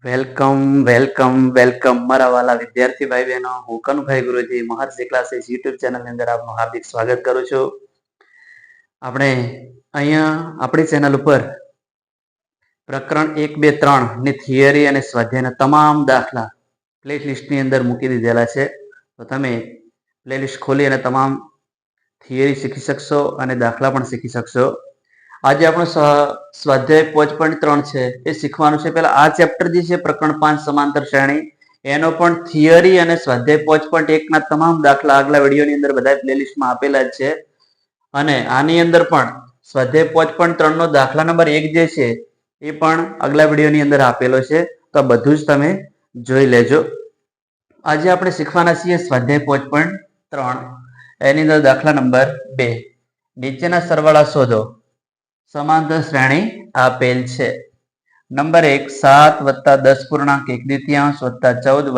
Welcome welcome welcome મારા વાલા વિદ્યાર્થી ભાઈ બહેનો, હું કનુભાઈ ગુરુજી મહર્ષિ ક્લાસીસ યુટ્યુબ ચેનલની અંદર આપનું હાર્દિક સ્વાગત કરું છું. આપણે અહીંયા આપણી ચેનલ ઉપર પ્રકરણ 1, 2, 3 ની થિયરી અને સ્વાધ્યાયના તમામ દાખલા પ્લેલિસ્ટની અંદર મૂકી દીધેલા છે. તો તમે પ્લેલિસ્ટ ખોલી અને તમામ થિયરી શીખી શકશો અને દાખલા પણ શીખી શકશો. આજે આપણો સ્વાધ્યાય 5.3 છે એ શીખવાનું છે. પહેલા આ ચેપ્ટર જે છે પ્રકરણ 5 સમાંતર શ્રેણી, એનો પણ થિયરી અને સ્વાધ્યાય 5.1 ના તમામ દાખલા આગલા વિડીયોની અંદર બધા પ્લેલિસ્ટમાં આપેલા જ છે. અને આની અંદર પણ સ્વાધ્યાય 5.3 નો દાખલા નંબર 1 જે છે એ પણ આગલા વિડીયોની અંદર આપેલો છે. તો બધું જ તમે જોઈ લેજો. આજે આપણે શીખવાના છીએ સ્વાધ્યાય 5.3, એની અંદર દાખલા નંબર 2, નીચેના સરવાળા શોધો. સમાંતર શ્રેણી આપેલ છે. નંબર 1 7 + 10.1 + 14 +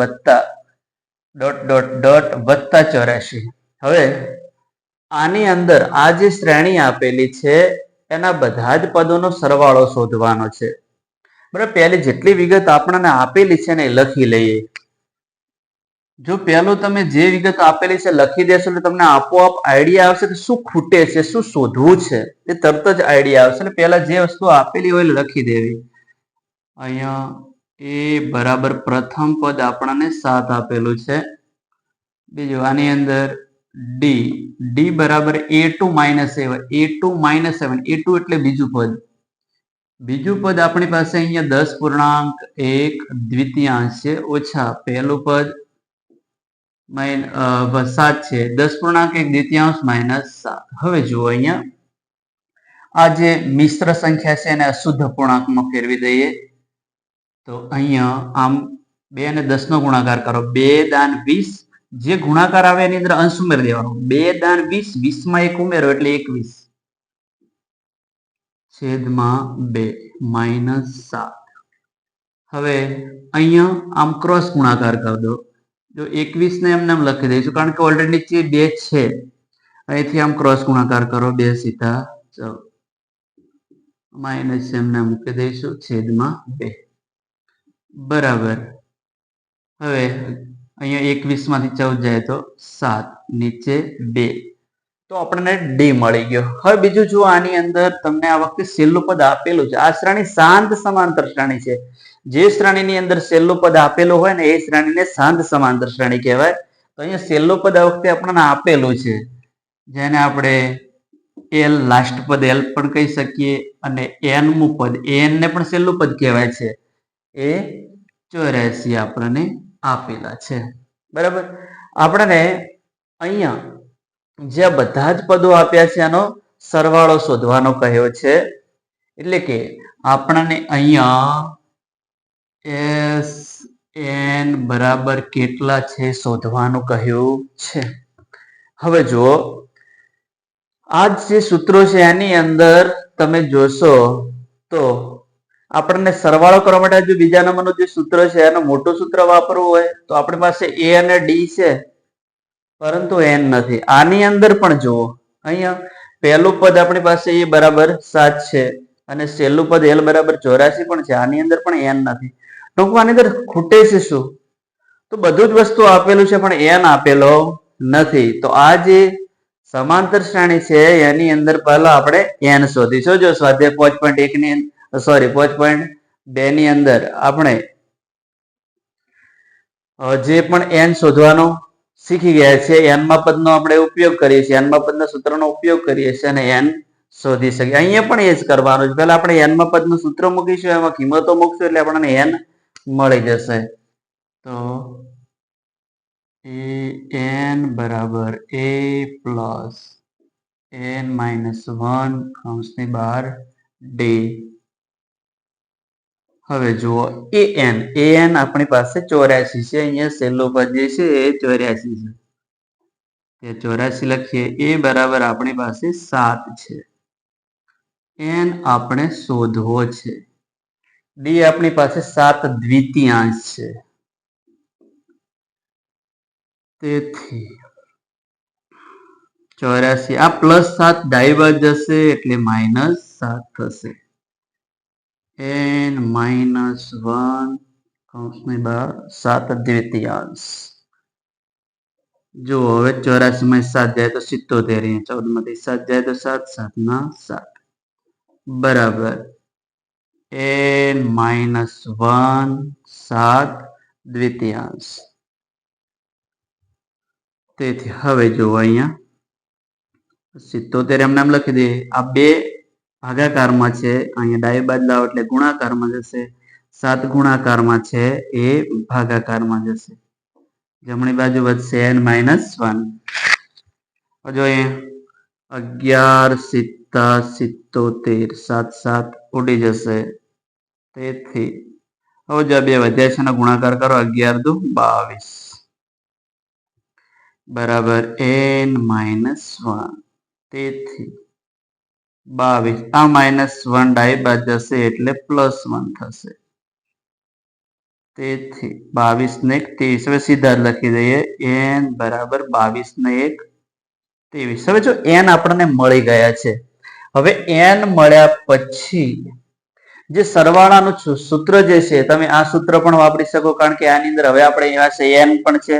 ... + 84. હવે આની અંદર આ જે શ્રેણી આપેલી છે એના બધા જ પદોનો સરવાળો શોધવાનો છે. બરાબર, પહેલી જેટલી વિગત આપણને આપેલી છે ને એ લખી લઈએ. જો પહેલું તમે જે વિગત આપેલી છે લખી દેશો એટલે તમને આપોઆપ આઈડિયા આવશે કે શું ખૂટે છે, શું શોધવું છે, એ તરત જ આઈડિયા આવશે. એટલે પહેલા જે વસ્તુ આપેલી હોય લખી દેવી. અહીંયા એ બરાબર પ્રથમ પદ આપણને 7 આપેલું છે. બીજું આની અંદર ડી બરાબર a2 - a1, a2 - 7, a2 એટલે બીજું પદ. બીજું પદ આપણી પાસે અહીંયા 10.1 દ્વિતીયાંશ છે ઓછા પહેલું પદ 7 છે. 10.1 દ્વિતીયાંશ -7. હવે જુઓ અહીંયા આ જે મિશ્ર સંખ્યા છે એને અશુદ્ધ પૂર્ણાંકમાં ફેરવી દઈએ. તો અહીંયા આમ 2 અને 10 નો ગુણાકાર કરો, 2 દાન 20. જે ગુણાકાર આવે એની અંદર અંશ ઉમેરી દેવાનો. 2 દાન 20, 20 માં 1 ઉમેરો એટલે 21 -2 -7. હવે અહીંયા આમ ક્રોસ ગુણાકાર કરી દો. જો 21 ને એમને એમ લખી દઈશું કારણ કે ઓલરેડી નીચે 2 છે. અહીંથી આમ ક્રોસ ગુણાકાર કરો, 2 સીધા 14 માઇનસ એમને મૂકી દઈશું -2 બરાબર. હવે અહીંયા 21 માંથી 14 જાય તો 7, નીચે 2. તો આપણને ડી મળી ગયો. હવે બીજું જુઓ, આની અંદર તમને આ વખતે છેલ્લું પદ આપેલું છે. આ શ્રેણી શાંત સમાંતર શ્રેણી છે. જે શ્રેણીની અંદર છેલ્લું પદ આપેલું હોય ને એ શ્રેણીને શાંત સમાંતર શ્રેણી કહેવાય. તો અહીંયા છેલ્લું પદ આ વખતે આપણને આપેલું છે, જેને આપણે એલ, લાસ્ટ પદ એલ પણ કહી શકીએ અને એનમું પદ એન ને પણ છેલ્લું પદ કહેવાય છે. એ 84 આપણને આપેલા છે. બરાબર, આપણને અહીંયા જે બધા જ પદો આપ્યા છે એનો સરવાળો શોધવાનો કહ્યો છે. એટલે કે આપણને અહીંયા એસ એન બરાબર કેટલા છે શોધવાનું કહ્યું છે. હવે જુઓ, આ જે સૂત્રો છે એની અંદર તમે જોશો તો આપણને સરવાળો કરવા માટે જો બીજા નંબરનું જે સૂત્ર છે એનું મોટું સૂત્ર વાપરવું હોય તો આપણી પાસે એ અને ડી છે, પરંતુ એન નથી. આની અંદર પણ જુઓ, અહીંયા પહેલું પદ આપણી પાસે એ બરાબર 7 છે અને છેલ્લું પદ એલ બરાબર 84 પણ છે. આની અંદર પણ એન નથી. ટૂંકમાં આની અંદર ખૂટે છે શું? તો બધું જ વસ્તુ આપેલું છે પણ એન આપેલો નથી. તો આ જે સમાંતર શ્રેણી છે એની અંદર પહેલા આપણે એન શોધીશું. જો સ્વાધ્યાય 5.1 ની 5.2 ની અંદર આપણે જે પણ એન શોધવાનો શીખી ગયા છે, એનમાં પદનો આપણે ઉપયોગ કરીએ છીએ, એનમાં પદના સૂત્રનો ઉપયોગ કરીએ છીએ અને એન શોધી શકીએ. અહીંયા પણ એ જ કરવાનું છે. પહેલા આપણે એનમાં પદનું સૂત્ર મૂકીશું, એમાં કિંમતો મૂકશું એટલે આપણને એન મળી જશે. તો એન બરાબર a પ્લસ n -1 કૌંસની બહાર ડી. હવે જુઓ an આપણી પાસે 84 છે. અહીંયા છેલ્લું પદ જે છે એ 84 છે. 84 લખીએ. એ બરાબર આપણી પાસે 7 છે. એન આપણે શોધવો છે. ડી આપણી પાસે 7 દ્વિતીયાંશ છે. તેથી 84 આ +7 ડાબી બાજુ જશે એટલે -7 થશે. n -1 કૌંસની બહાર 7 દ્વિતીયાંશ. જો હવે 84 માં 7 જાય તો 77, 14 માંથી 7 જાય તો 7, 7 ના 7 બરાબર n-1 7 દ્વિતીયાંશ. તેથી હવે જો અહીંયા 77 એમને એમ લખી દઈએ. આ બે ભાગાકારમાં છે, અહીંયા ડાબી બાજુ લાવો એટલે ગુણાકારમાં જશે. 7 ગુણાકારમાં છે એ ભાગાકારમાં જશે. જમણી બાજુ વધશે n-1. જો અહીંયા 11 × 7 = 77, 7 7 ઉડી જશે. તેથી હવે જો બે વધ્યા છે એનો ગુણાકાર કરો. 11 દુ 22 બરાબર n-1. તેથી 22. આ -1 ડાબી બાજુ જશે એટલે +1 થશે. તેથી 22 ને 1 23. હવે સીધા જ લખી દઈએ n બરાબર 22 ને 1 23. હવે જો n આપણને મળી ગયા છે, હવે n મળ્યા પછી જે સરવાળાનું સૂત્ર જે છે, તમે આ સૂત્ર પણ વાપરી શકો, કારણ કે આની અંદર હવે આપણે એવા છે n પણ છે,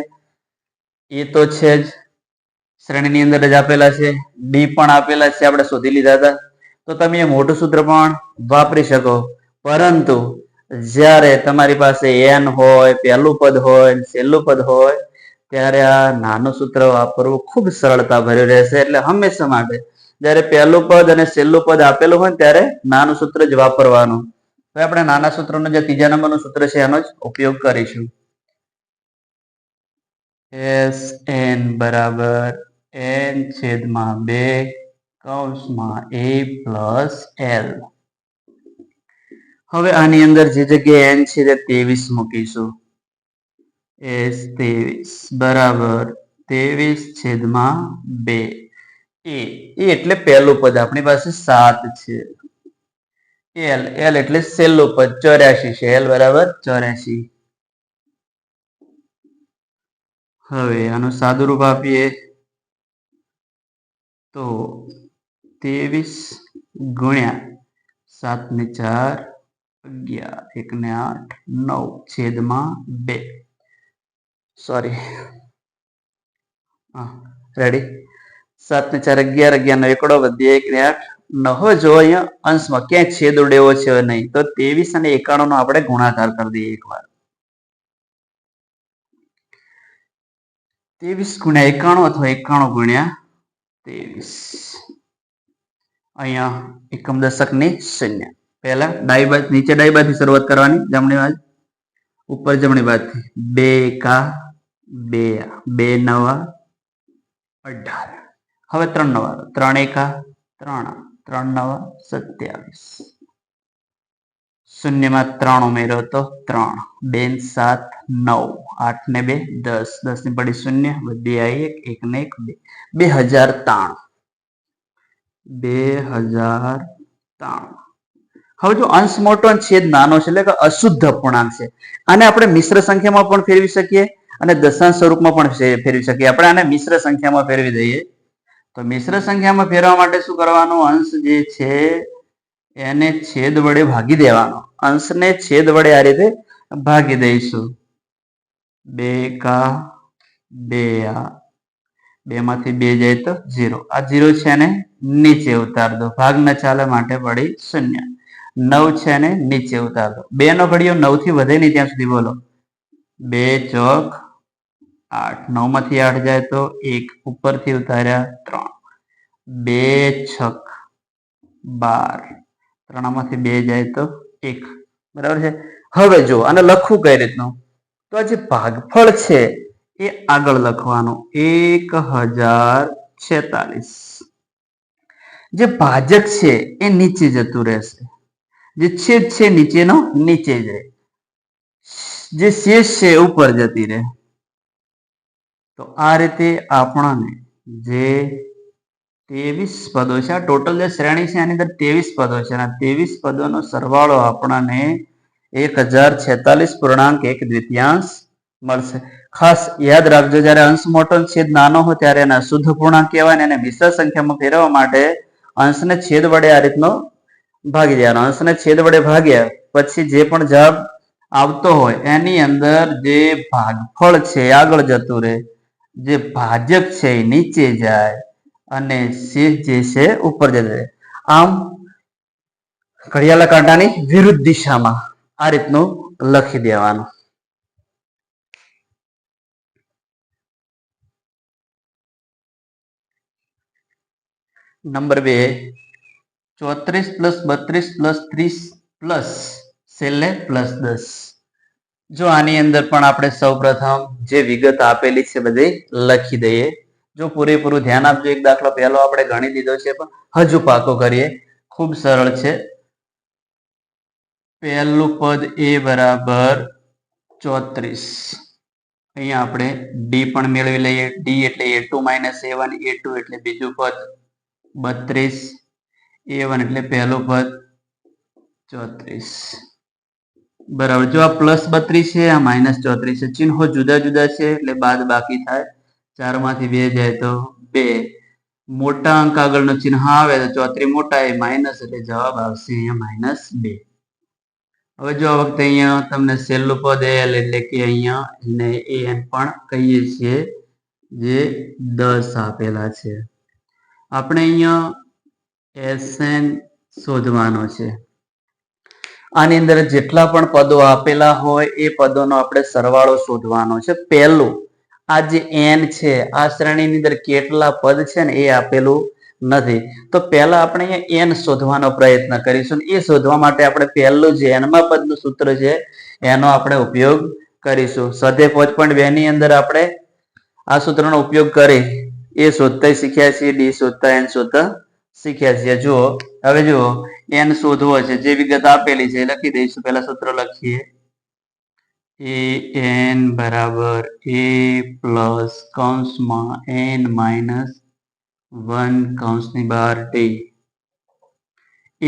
એ તો છે જ શ્રેણીની અંદર જ આપેલા છે, ડી પણ આપેલા છે, આપણે શોધી લીધા હતા. તો તમે એ મોટું સૂત્ર પણ વાપરી શકો. પરંતુ જ્યારે તમારી પાસે n હોય, પહેલું પદ હોય, છેલ્લું પદ હોય, ત્યારે આ નાનું સૂત્ર વાપરવું ખૂબ સરળતા ભર્યું રહેશે. એટલે હંમેશા માટે જ્યારે પહેલું પદ અને છેલ્લું પદ આપેલું હોય ત્યારે નાનું સૂત્ર જ વાપરવાનું. તો આપણે નાના સૂત્રનો જે ત્રીજા નંબરનું સૂત્ર છે એનો જ ઉપયોગ કરીશું. Sn બરાબર n/2 કૌંસમાં a + l. હવે આની અંદર જે જગ્યાએ n છે તે 23 મૂકીશું. S23 બરાબર 23/2. એ એટલે પહેલું પદ, આપણી પાસે 7 છે. l એટલે છેલ્લું પદ 84 છે. l બરાબર 84. હવે આનું સાદું રૂપ આપીએ તો 23 ગુણ્યા 7 ને 4 11, 1 ને 8 9/2. Sorry, ready. 7 ને 4 11, 11 નો એકડો વધ્યો 1 ને 8 9. હવે જો અહીંયા અંશમાં ક્યાંય છેદ ઉડેવો છે નહીં, તો 23 અને 91 નો આપણે ગુણાકાર કરી દઈએ એકવાર. 23 ગુણ્યા 91 અથવા 91 ગુણ્યા 23. અહીંયા એકમ દશકની 0. પહેલા ડાબી બાજુ, નીચે ડાબી બાજુથી શરૂઆત કરવાની, જમણી બાજુ ઉપર જમણી બાજુથી. 2 × 2 = 2 × 9 = 18. હવે 3 નો વારો. 3 × 3 3 × 9 = 27. શૂન્યમાં 3 ઉમેરો તો 3. 2 ને 7 9, 8 ને 2 10, 10 ની પડી 0, 2 આવી 1, 1 ને 1 2. 2093. 2093. હવે જો અંશ મોટો અને છેદ નાનો છે એટલે કે અશુદ્ધ અપૂર્ણાંક છે, આને આપણે મિશ્ર સંખ્યામાં પણ ફેરવી શકીએ અને દશાંશ સ્વરૂપમાં પણ ફેરવી શકીએ. આપણે આને મિશ્ર સંખ્યામાં ફેરવી દઈએ. તો મિશ્ર સંખ્યામાં ફેરવા માટે શું કરવાનું? અંશ જે છે એને છેદ વડે ભાગી દેવાનો. અંશને છેદ વડે આ રીતે ભાગી દઈશું. 2 × 2, 2 માંથી 2 જાય તો 0. આ 0 છે ને નીચે ઉતાર દો, ભાગ ન ચાલે માટે પડી 0. 9 છે ને નીચે ઉતાર દો. 2 નો ઘડિયો 9 થી વધે નહીં ત્યાં સુધી બોલો. 2 ચોક 8, 9 માંથી 8 જાય તો 1, ઉપરથી ઉતાર્યા 3. 2 છક 12, 3 માંથી 2 જાય તો 1. બરાબર છે. હવે જો આને લખવું કઈ રીતનું, તો આ જે ભાગફળ છે એ આગળ લખવાનું 1046. જે ભાજક છે એ નીચે જતું રહેશે, જે છેદ છે નીચેનો નીચે જાય, જે શેષ છે ઉપર જતી રહે. તો આ રીતે આપણને જે 23 પદો છે, આ ટોટલ જે શ્રેણી છે એની અંદર 23 પદો છે, અને 23 પદોનો સરવાળો આપણને 1046.1 દ્વિતીયાંશ મળશે. ખાસ યાદ રાખજો, જ્યારે અંશ મોટો છેદ નાનો હોય ત્યારે એના શુદ્ધ પૂર્ણાંક કહેવાય, અને મિશ્ર સંખ્યામાં ફેરવવા માટે અંશને છેદ વડે આ રીતનો ભાગી દેવાનો. અંશને છેદ વડે ભાગ્યા પછી જે પણ જવાબ આવતો હોય એની અંદર જે ભાગફળ છે એ આગળ જતું રહે, જે ભાજક છે એ નીચે જાય અને શેષ જે છે ઉપર જતું રહે. આમ ઘડિયાળના કાંટાની વિરુદ્ધ દિશામાં આ રીતનું લખી દેવાનું. નંબર 2, 34 + 32 + 30 પ્લસ છેલ્લે +10. જો આની અંદર પણ આપણે સૌપ્રથમ જે વિગત આપેલી છે બધી લખી દઈએ. જો પૂરેપૂરું ધ્યાન આપજો. એક દાખલો પહેલો આપણે ગણી દીધો છે, પણ હજુ પાકો કરીએ. ખૂબ સરળ છે. પહેલું પદ a બરાબર 34. અહીંયા આપણે ડી પણ મેળવી લઈએ. ડી એટલે a2 - a1, a2 એટલે બીજું પદ 32, a1 એટલે પહેલું પદ 34. બરાબર. જો આ +32 છે, આ -34 છે, ચિહ્નો જુદા જુદા છે એટલે બાદ બાકી થાય. 4 માંથી 2 જાય તો 2. મોટા અંક આગળનું ચિહ્ન આવે તો 34 મોટા એ માઇનસ એટલે જવાબ આવશે અહીંયા -2. હવે જો આ વખતે અહીંયા તમને છેલ્લું પદ એલ એટલે કે અહીંયા એને એન પણ કહીએ છીએ, જે 10 આપેલા છે. આપણે અહીંયા એસએન શોધવાનો છે. આની અંદર જેટલા પણ પદો આપેલા હોય એ પદોનો આપણે સરવાળો શોધવાનો છે. પહેલું આ જે એન છે, આ શ્રેણીની અંદર કેટલા પદ છે ને એ આપેલું નથી. તો પહેલા આપણે અહીંયા એન શોધવાનો પ્રયત્ન કરીશું. એ શોધવા માટે આપણે પહેલું જે એનમાં પદનું સૂત્ર છે એનો આપણે ઉપયોગ કરીશું. સ્વાધ્યાય 5.2 ની અંદર આપણે આ સૂત્રનો ઉપયોગ કરી એ શોધતા શીખ્યા છીએ, ડી શોધતા, એન શોધતા શીખ્યા છીએ. જુઓ, હવે જુઓ, એન શોધવો છે. જે વિગત આપેલી છે લખી દઈશું. પહેલા સૂત્ર લખીએ. an બરાબર a પ્લસ કૌંસમાં n માઇનસ 1 કૌંસની બહાર t.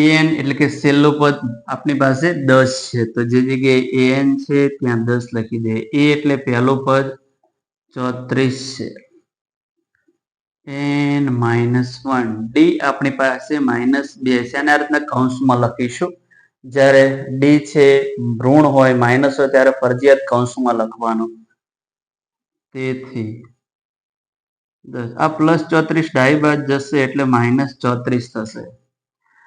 an એટલે કે છેલ્લું પદ આપણી પાસે 10 છે, તો જે જગ્યાએ an છે ત્યાં 10 લખી દે. a એટલે પહેલું પદ 34 છે, n -1, ડી આપણી પાસે -2 છે. અને આ રીતના કૌંસમાં લખીશું. જ્યારે ડી છે ઋણ હોય, માઇનસ હોય ત્યારે ફરજિયાત કૌંસમાં લખવાનું. તેથી આ +34 ડાબી બાજુ જશે એટલે -34 થશે.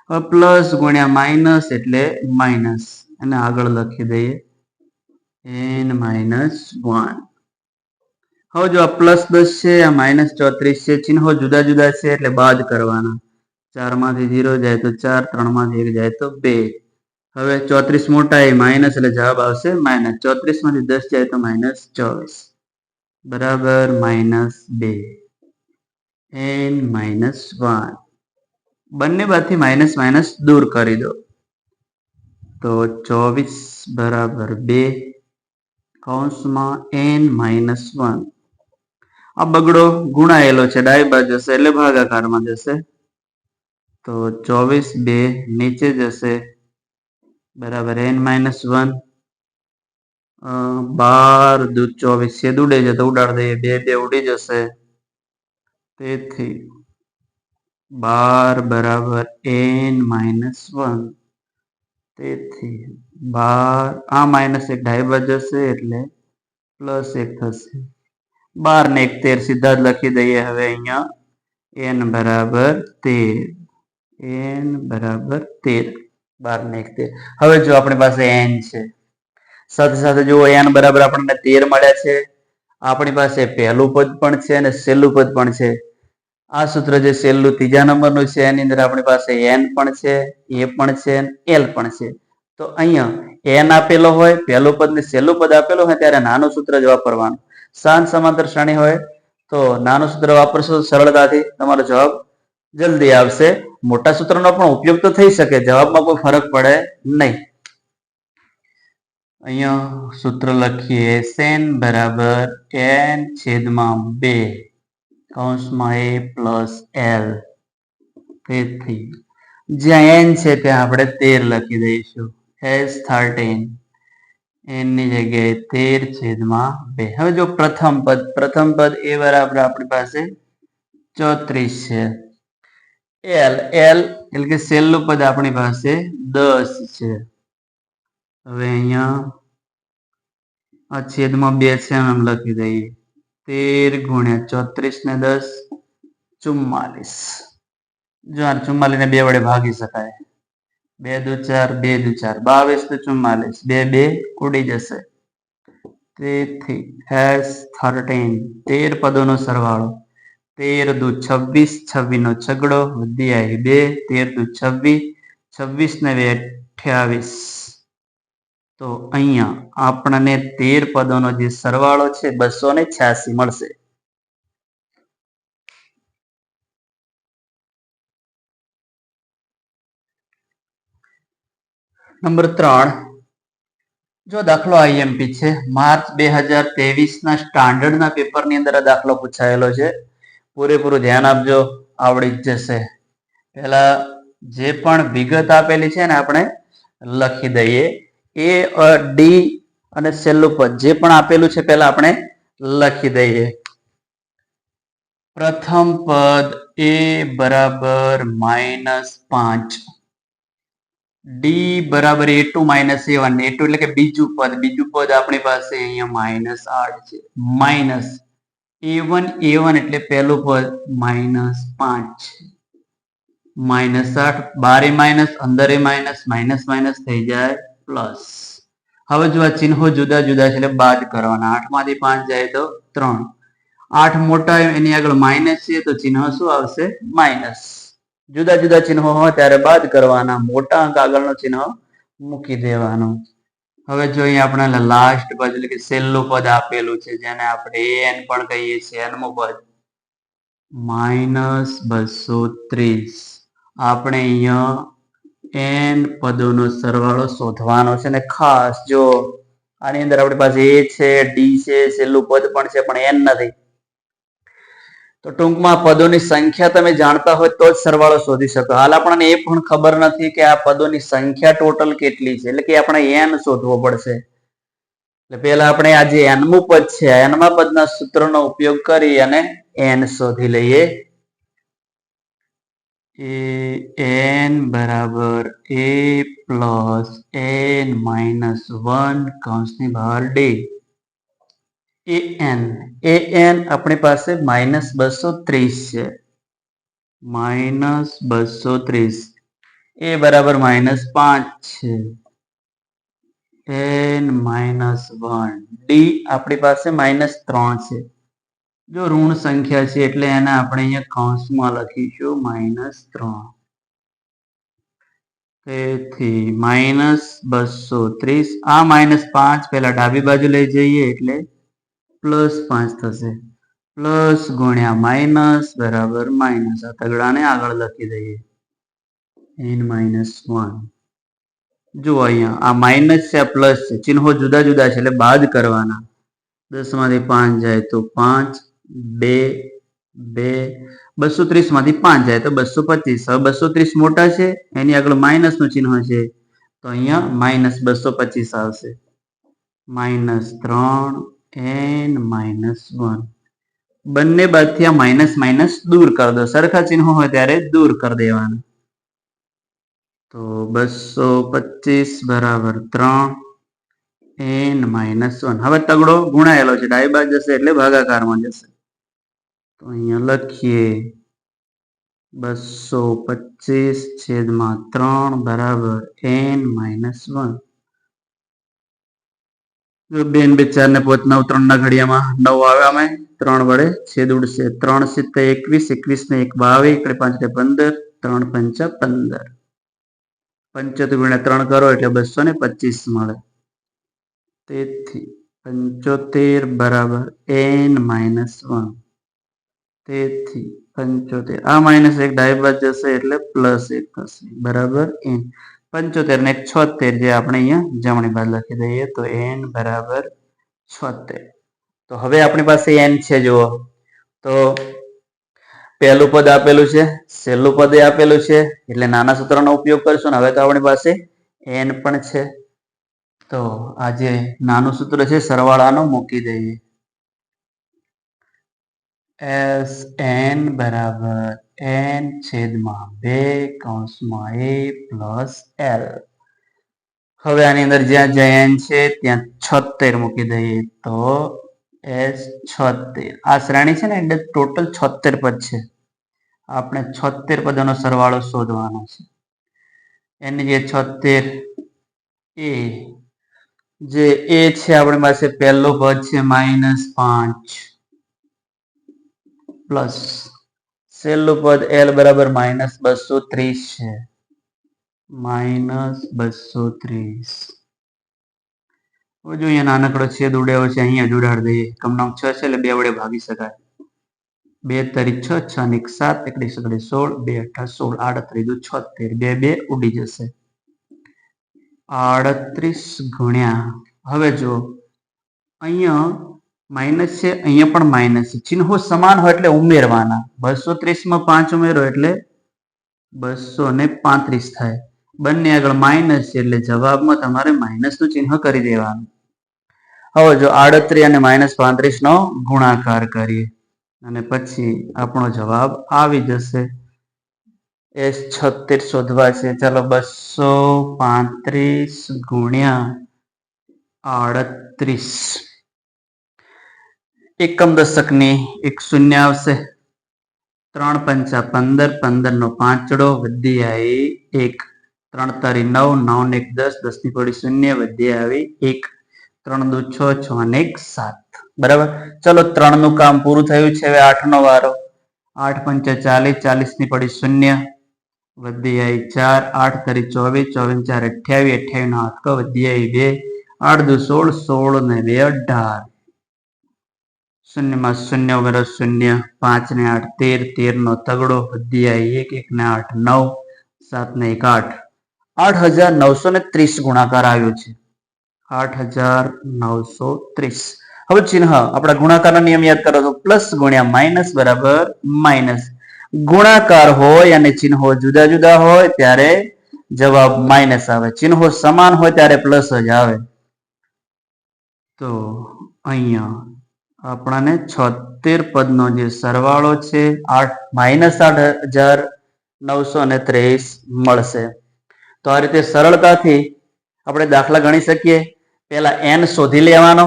હવે પ્લસ ગુણ્યા માઇનસ એટલે માઇનસ, અને આગળ લખી દઈએ n -1. હવે જો આ +10 છે, આ -34 છે, ચિહ્નો જુદા જુદા છે એટલે બાદ કરવાના. 4 માંથી 0 જાય તો 4, 3 માંથી 1 જાય તો 2. હવે 34 મોટા એ માઇનસ એટલે જવાબ આવશે માઇનસ. 34 માંથી 10 જાય તો -24 બરાબર -2. n -1. બંને બાજુથી માઇનસ માઇનસ દૂર કરી દો તો 24 બરાબર 2 કૌંસમાં n -1. આ બગડો ગુણાયેલો છે, ડાબી બાજુ જશે એટલે ભાગાકારમાં જશે. તો 24 2 નીચે જશે બરાબર n -1. 12 દૂ 24 છે, ઉડે છે તો ઉડાડી દઈએ. 2 2 ઉડી જશે. તેથી 12 બરાબર n -1. તેથી 12, આ -1 ડાબી બાજુ જશે એટલે +1 થશે. 12 ને 1 13 સીધા જ લખી દઈએ. હવે અહીંયા n બરાબર 13. n બરાબર 13. 12 ને 1 13. હવે જો આપણી પાસે n છે, સાથે સાથે જુઓ n બરાબર આપણને 13 મળ્યા છે. આપણી પાસે પહેલું પદ પણ છે અને છેલ્લું પદ પણ છે. આ સૂત્ર જે છેલ્લું ત્રીજા નંબરનું છે એની અંદર આપણી પાસે n પણ છે, a પણ છે, l પણ છે. તો અહીંયા n આપેલો હોય, પહેલું પદ ને છેલ્લું પદ આપેલું હોય ત્યારે નાનું સૂત્ર જ વાપરવાનું. શાંત સમાંતર શ્રેણી હોય તો નાનું સૂત્ર વાપરશો સરળતાથી તમારો જવાબ જલ્દી આવશે. મોટા સૂત્રનો પણ ઉપયોગ તો થઈ શકે, જવાબમાં કોઈ ફરક પડે નહીં. અહીંયા સૂત્ર લખીએ. n બરાબર n/2 કૌંસમાં a પ્લસ l. તેથી જ્યાં n છે ત્યાં આપણે 13 લખી દઈશું. S13 n ની જગ્યાએ 13/2. હવે જો પ્રથમ પદ a બરાબર આપણી પાસે 34 છે. l એટલે કે છેલ્લું પદ આપણી પાસે 10 છે. હવે અહીંયા આ છેદમાં 2 છે એમ લખી દઈએ. 13 ગુણ્યા 34 ને 10 44. જો 44 ને 2 વડે ભાગી શકાય. 2 દુ 4 2 દુ 4 22 દુ 44 2 2 ઉડી જશે. તેથી S13 13 પદોનો સરવાળો. 13 દુ 26 26 નો છગડો વધી આવી 2 13 દુ 26 26 ને 2 28. તો અહીંયા આપણને 13 પદોનો જે સરવાળો છે 286 મળશે. નંબર 3. જો દાખલો આઈએમપી છે, માર્ચ 2023 ના સ્ટાન્ડર્ડના પેપરની અંદર આ દાખલો પૂછાયેલો છે. પૂરેપૂરું ધ્યાન આપજો, આવડી જ જશે. પહેલા જે પણ વિગત આપેલી છે ને આપણે લખી દઈએ. એ ડી અને છેલ્લું પદ જે પણ આપેલું છે પહેલા આપણે લખી દઈએ. પ્રથમ પદ એ બરાબર -5, ડી બરાબર A2 - A1. A2 એટલે કે બીજું પદ આપણી પાસે અહીંયા -8 છે. માઇનસ A1 એટલે પહેલું પદ -5 છે. -8 બારે માઇનસ અંદરે માઇનસ માઇનસ માઇનસ થઈ જાય પ્લસ. હવે જો આ ચિહ્નો જુદા જુદા છે એટલે બાદ કરવાના. 8 માંથી 5 જાય તો 3. 8 મોટા એની આગળ માઇનસ છે તો ચિહ્ન શું આવશે? માઇનસ. જુદા જુદા ચિહ્નો હોય ત્યારે બાદ કરવાના. મોટા અંક આગળનો ચિહ્ન મૂકી દેવાનું. હવે જો અહીંયા આપણે લાસ્ટ પદ એટલે કે છેલ્લું પદ આપેલું છે જેને આપણે એન પણ કહીએ છીએ, એનમું પદ -230. આપણે અહીંયા એન પદોનો સરવાળો શોધવાનો છે ને ખાસ જો આની અંદર આપણી પાસે એ છે, ડી છે, છેલ્લું પદ પણ છે પણ એન નથી. તો ટૂંકમાં પદોની સંખ્યા તમે જાણતા હોય તો જ સરવાળો શોધી શકો. હાલ આપણને એ પણ ખબર નથી કે આ પદોની સંખ્યા ટોટલ કેટલી છે, એટલે કે આપણે એન શોધવો પડશે. એટલે પહેલા આપણે આ જે એનમું પદ છે એનમા પદના સૂત્રનો ઉપયોગ કરી અને એન શોધી લઈએ. એન બરાબર a પ્લસ n માઇનસ 1 કૌંસની બહાર ડી. an આપણી પાસે -230 છે. -230. a બરાબર -5 છે. n -1. ડી આપણી પાસે -3 છે. જો ઋણ સંખ્યા છે એટલે એને આપણે અહીંયા કૌંસમાં લખીશું -3. તેથી -230. આ -5 પહેલા ડાબી બાજુ લઈ જઈએ એટલે +5 થશે. પ્લસ ગુણ્યા માઇનસ બરાબર માઇનસ. આ તગડાને આગળ લખી દઈએ n-1. જુઓ અહીંયા આ માઇનસ છે, આ પ્લસ છે, ચિહ્નો જુદા જુદા છે એટલે બાદ કરવાના. 10 માંથી 5 જાય તો 5, 2, 2. 230 માંથી 5 જાય તો 225. હવે 230 મોટા છે એની આગળ માઇનસ નું ચિહ્ન છે તો અહીંયા -225 આવશે. -3 n-1. બંને બાદથી આ માઇનસ માઇનસ દૂર કરી દો. સરખા ચિહ્નો હોય ત્યારે દૂર કરી દેવાના. તો 225 બરાબર 3 n-1. હવે તગડો ગુણાયેલો છે, ડાબી બાજુ જશે એટલે ભાગાકારમાં જશે. તો અહીંયા લખીએ 225/3 બરાબર n-1. જો 2 ને 2 4 ને 5 9 3 ના ઘડિયામાં 9 આવે અમે 3 વડે છેદ ઉડશે. 3 × 7 = 21, 21 ને 1 22, 5 × 15, 3 × 5 = 15. 75 × 3 કરો એટલે 225 મળે. તેથી 75 બરાબર n-1. તેથી 75. આ -1 ડાબી બાજુ જશે એટલે +1 થશે બરાબર n. 75 ને 76 જે આપણે અહીંયા જમણી બાજુ લખી દઈએ તો n બરાબર 76. તો હવે આપણી પાસે n છે જુઓ. તો પહેલું પદ આપેલું છે, છેલ્લું પદ આપેલું છે એટલે નાના સૂત્રનો ઉપયોગ કરશું. હવે તો આપણી પાસે n પણ છે. તો આ જે નાનું સૂત્ર છે સરવાળાનું મૂકી દઈએ. Sn બરાબર n/2 કૌંસમાં a પ્લસ l. હવે આની અંદર જ્યાં જ્યાં n છે ત્યાં 76 મૂકી દઈએ તો s 76 આ શ્રેણી છે ને એટલે ટોટલ 76 પદ છે. આપણે 76 પદોનો સરવાળો શોધવાનો છે. એની જે 76 એ જે એ છે આપણી પાસે પહેલું પદ છે -5 પ્લસ છેલ્લું પદ l બરાબર -230 છે. -230. હવે જો અહીંયા નાનકડો છેદ ઉડાવ્યો છે, અહીંયા જ ઉડાડી દઈએ. કમનમ 6 છે એટલે 2 વડે ભાગી શકાય. 2 તરી 6, 6 ને 7, 1 16, 2 8 16, 38 76, 2 2 ઉડી જશે. 38 ગુણ્યા, હવે જો અહીંયા માઇનસ છે, અહીંયા પણ માઇનસ છે. ચિહ્નો સમાન હોય એટલે ઉમેરવાના. 230 માં 5 ઉમેરો એટલે 235 થાય. બંને આગળ માઇનસ છે એટલે જવાબમાં તમારે માઇનસ નું ચિહ્ન કરી દેવાનું. હવે જો 38 અને -35 નો ગુણાકાર કરીએ અને પછી આપણો જવાબ આવી જશે. s 76 શોધવા છે. ચાલો 235 ગુણ્યા 38. એકમ દશકની એક શૂન્ય આવશે. 3 પંચા 15, 15 નો પાંચડો વધી આવી 1, 3 તારી 9, 9 ને 1 10, 10 ની પડી 0 વધી આવી 1, 3 દુ 6, 6 ને 1 7. બરાબર. ચલો 3 નું કામ પૂરું થયું છે. હવે 8 નો વારો. 8 પંચા 40, 40 ની પડી 0 વધી આવી 4, 8 તારી 24, 24 4 28, 28 નો હાથકો વધી આવી 2, 8 દુ 16, 16 ને 2 18. 0 માં 0 ઉમેરો 0, 5 ને 8 13, 13 નો તગડો વધી આવી 1, 1 ને 8 9, 7 ને 1 8. 8930 ગુણાકાર આવ્યો છે. 8930. હવે ચિહ્ન આપણા ગુણાકારનો નિયમ યાદ કરો તો પ્લસ ગુણ્યા માઇનસ બરાબર માઇનસ. ગુણાકાર હોય અને ચિહ્નો જુદા જુદા હોય ત્યારે જવાબ માઇનસ આવે. ચિહ્નો સમાન હોય ત્યારે પ્લસ જ આવે. તો અહીંયા આપણાને 76 પદનો જે સરવાળો છે -8930 મળશે. તો આ રીતે સરળતાથી આપણે દાખલા ગણી શકીએ. પહેલા n શોધી લેવાનો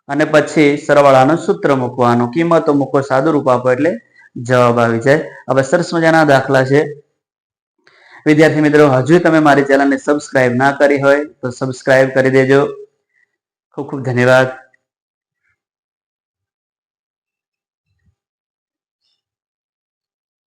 અને પછી સરવાળાનું સૂત્ર મૂકવાનું. કિંમતો મૂકો, સાદું રૂપ આપો એટલે જવાબ આવી જાય. હવે સરસ મજાના દાખલા છે. વિદ્યાર્થી મિત્રો, હજુ તમે મારી ચેનલને સબસ્ક્રાઇબ ના કરી હોય તો સબસ્ક્રાઇબ કરી દેજો. ખૂબ ખૂબ ધન્યવાદ.